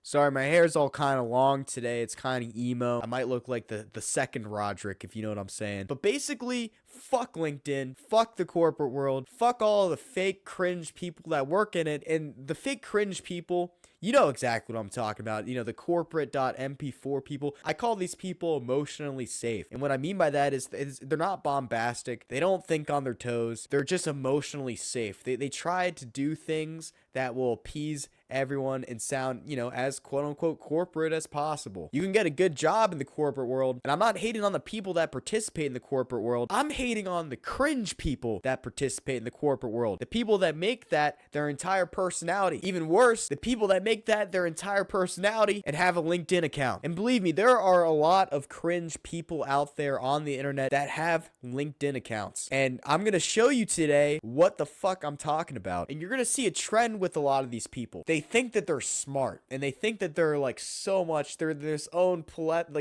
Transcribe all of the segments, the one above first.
Sorry, my hair's all kind of long today. It's kind of emo. I might look like the second Roderick, if you know what I'm saying. But basically, fuck LinkedIn, fuck the corporate world, fuck all the fake cringe people that work in it. And the fake cringe people, you know exactly what I'm talking about. You know, the corporate.mp4 people. I call these people emotionally safe. And what I mean by that is they're not bombastic. They don't think on their toes. They're just emotionally safe. They try to do things that will appease everyone and sound, you know, as quote unquote corporate as possible. You can get a good job in the corporate world, and I'm not hating on the people that participate in the corporate world. I'm hating on the cringe people that participate in the corporate world. The people that make that their entire personality. Even worse, the people that make that their entire personality and have a LinkedIn account. And believe me, there are a lot of cringe people out there on the internet that have LinkedIn accounts. And I'm going to show you today what the fuck I'm talking about. And you're going to see a trend with a lot of these people. They think that they're smart, and they think that they're like so much, they're this own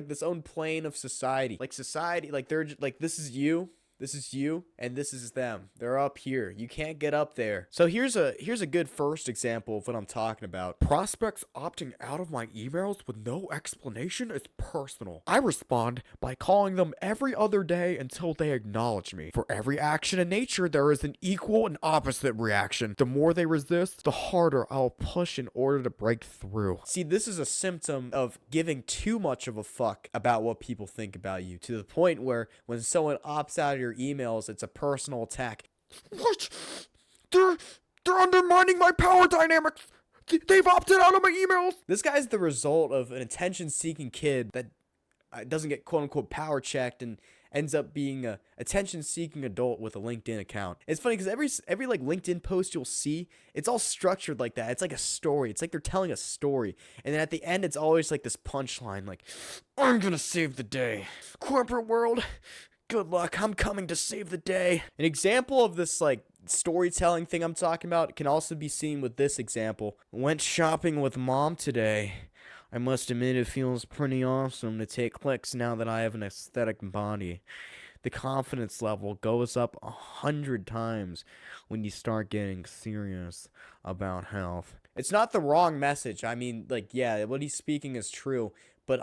this own plane of society, like they're just, like, this is you, and this is them. They're up here. You can't get up there. So here's a good first example of what I'm talking about. Prospects opting out of my emails with no explanation is personal. I respond by calling them every other day until they acknowledge me. For every action in nature, there is an equal and opposite reaction. The more they resist, the harder I'll push in order to break through. See, this is a symptom of giving too much of a fuck about what people think about you, to the point where when someone opts out of your emails, it's a personal attack. What? They're undermining my power dynamics. They've opted out of my emails. This guy's the result of an attention-seeking kid that doesn't get quote-unquote power checked and ends up being a attention-seeking adult with a LinkedIn account. It's funny because every like LinkedIn post you'll see, it's all structured like that. It's like a story. It's like they're telling a story. And then at the end, it's always like this punchline, like, I'm gonna save the day. Corporate world, good luck. I'm coming to save the day. An example of this like storytelling thing I'm talking about can also be seen with this example. Went shopping with mom today. I must admit it feels pretty awesome to take clicks now that I have an aesthetic body. The confidence level goes up 100 times when you start getting serious about health. It's not the wrong message. I mean, like, yeah, what he's speaking is true. But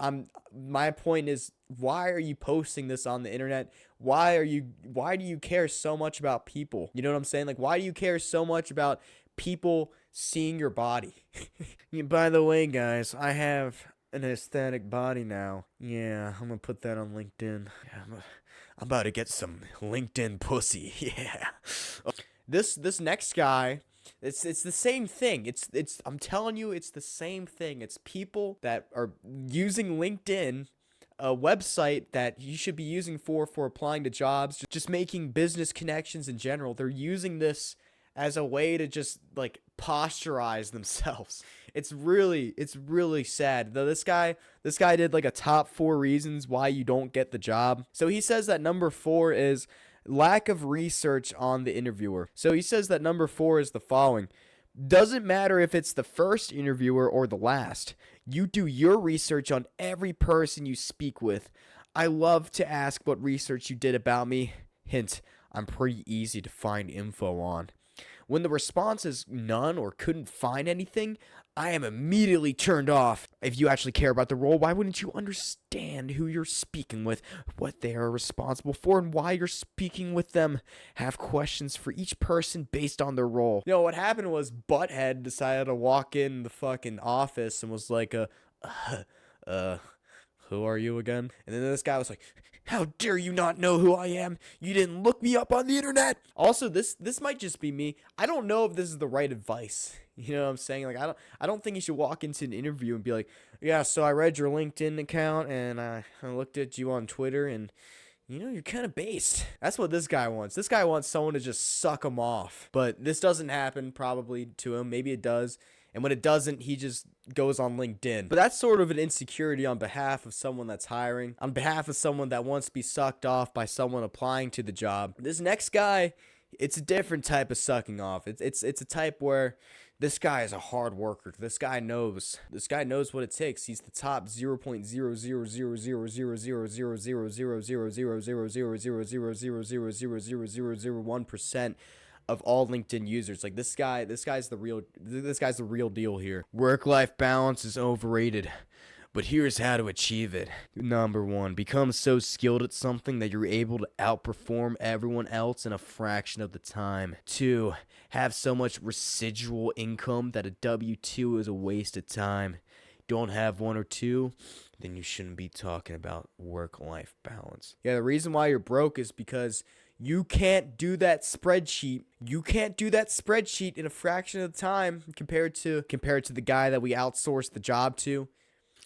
my point is, why are you posting this on the internet? Why do you care so much about people? You know what I'm saying? Like, why do you care so much about people seeing your body? By the way, guys, I have an aesthetic body now. Yeah, I'm gonna put that on LinkedIn. Yeah, I'm about to get some LinkedIn pussy. Yeah. This next guy, it's the same thing. It's I'm telling you, it's the same thing. It's people that are using LinkedIn, a website that you should be using for applying to jobs, just making business connections in general. They're using this as a way to just like posturize themselves. It's really sad. Though this guy did like a top 4 reasons why you don't get the job. So he says that number 4 is lack of research on the interviewer. So he says that number 4 is the following: doesn't matter if it's the first interviewer or the last. You do your research on every person you speak with. I love to ask what research you did about me. Hint, I'm pretty easy to find info on. When the response is none or couldn't find anything, I am immediately turned off. If you actually care about the role, why wouldn't you understand who you're speaking with, what they are responsible for, and why you're speaking with them? Have questions for each person based on their role. You know, what happened was Butthead decided to walk in the fucking office and was like, who are you again? And then this guy was like, how dare you not know who I am? You didn't look me up on the internet. Also, this might just be me. I don't know if this is the right advice. You know what I'm saying? Like, I don't think you should walk into an interview and be like, yeah, so I read your LinkedIn account and I looked at you on Twitter and, you know, you're kind of based. That's what this guy wants. This guy wants someone to just suck him off. But this doesn't happen probably to him. Maybe it does. And when it doesn't, he just goes on LinkedIn. But that's sort of an insecurity on behalf of someone that's hiring, on behalf of someone that wants to be sucked off by someone applying to the job. This next guy, it's a different type of sucking off. It's a type where this guy is a hard worker. This guy knows what it takes. He's the top 0.0000000000000000000000000000001% of all LinkedIn users. Like this guy's the real deal here. Work-life balance is overrated. But here's how to achieve it. Number 1, become so skilled at something that you're able to outperform everyone else in a fraction of the time. 2, have so much residual income that a W-2 is a waste of time. Don't have 1 or 2, then you shouldn't be talking about work-life balance. Yeah, the reason why you're broke is because you can't do that spreadsheet. You can't do that spreadsheet in a fraction of the time compared to the guy that we outsourced the job to.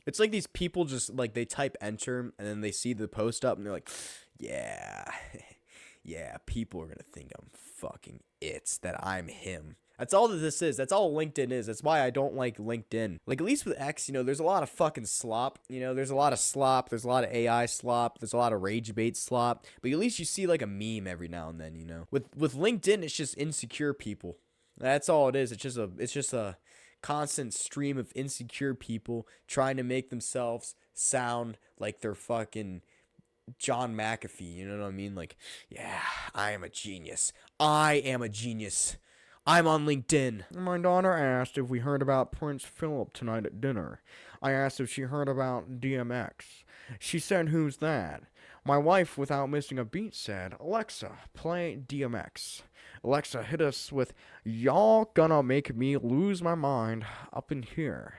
It's like these people just, like, they type enter, and then they see the post up, and they're like, yeah, yeah, people are going to think I'm fucking it, that I'm him. That's all that this is. That's all LinkedIn is. That's why I don't like LinkedIn. Like, at least with X, there's a lot of fucking slop. There's a lot of slop. There's a lot of AI slop. There's a lot of rage bait slop. But at least you see, like, a meme every now and then, With LinkedIn, it's just insecure people. That's all it is. It's just a constant stream of insecure people trying to make themselves sound like they're fucking John McAfee. You know what I mean? Like, yeah, I am a genius. I am a genius. I'm on LinkedIn. My daughter asked if we heard about Prince Philip tonight at dinner. I asked if she heard about DMX. She said, "Who's that?" My wife, without missing a beat, said, "Alexa, play DMX." Alexa hit us with, "Y'all gonna make me lose my mind up in here."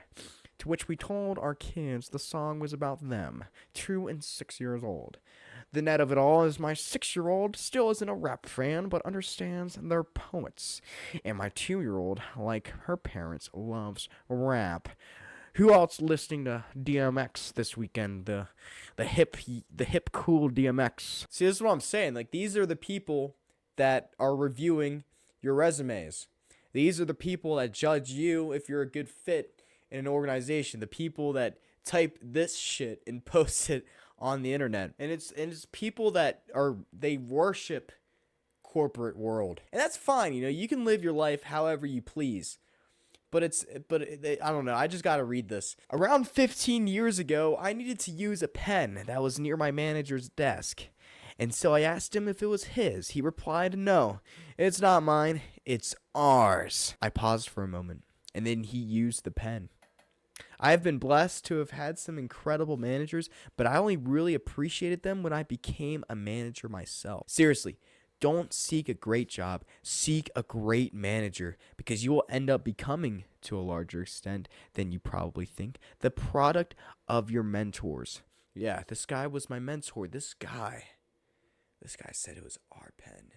To which we told our kids the song was about them, 2 and 6 years old. The net of it all is my 6-year-old still isn't a rap fan, but understands they're poets. And my 2-year-old, like her parents, loves rap. Who else listening to DMX this weekend? The hip cool DMX. See, this is what I'm saying. Like, these are the people that are reviewing your resumes. These are the people that judge you if you're a good fit in an organization. The people that type this shit and post it on the internet. And it's people that they worship corporate world. And that's fine, you can live your life however you please. But I don't know. I just got to read this. Around 15 years ago, I needed to use a pen that was near my manager's desk. And so I asked him if it was his. He replied, "No, it's not mine. It's ours." I paused for a moment, and then he used the pen. I have been blessed to have had some incredible managers, but I only really appreciated them when I became a manager myself. Seriously, don't seek a great job. Seek a great manager, because you will end up becoming, to a larger extent than you probably think, the product of your mentors. Yeah, this guy was my mentor. This guy said it was our pen.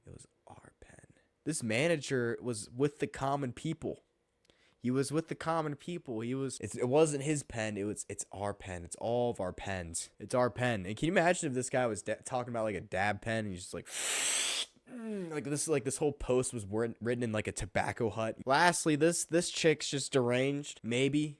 It was our pen. This manager was with the common people. He was with the common people. It wasn't his pen. It's our pen. It's all of our pens. It's our pen. And can you imagine if this guy was talking about like a dab pen, and he's just like, this whole post was written in like a tobacco hut. Lastly, this chick's just deranged. Maybe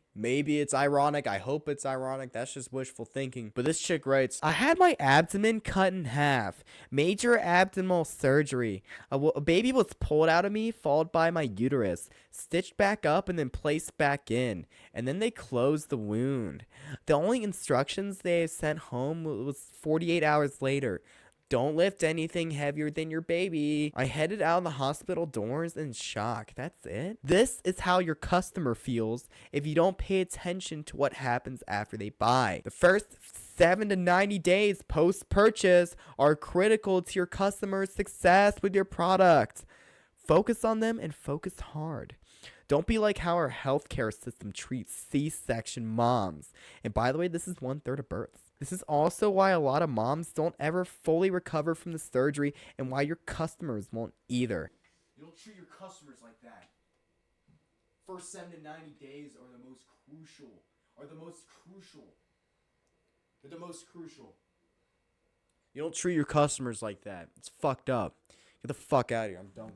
it's ironic. I hope it's ironic. That's just wishful thinking. But this chick writes, "I had my abdomen cut in half. Major abdominal surgery. A baby was pulled out of me, followed by my uterus, stitched back up, and then placed back in. And then they closed the wound. The only instructions they sent home was 48 hours later. Don't lift anything heavier than your baby." I headed out the hospital doors in shock. That's it? This is how your customer feels if you don't pay attention to what happens after they buy. The first 7 to 90 days post-purchase are critical to your customer's success with your product. Focus on them and focus hard. Don't be like how our healthcare system treats C-section moms. And by the way, this is 1/3 of births. This is also why a lot of moms don't ever fully recover from the surgery, and why your customers won't either. You don't treat your customers like that. First 7 to 90 days are the most crucial. They're the most crucial. You don't treat your customers like that. It's fucked up. Get the fuck out of here. I'm done.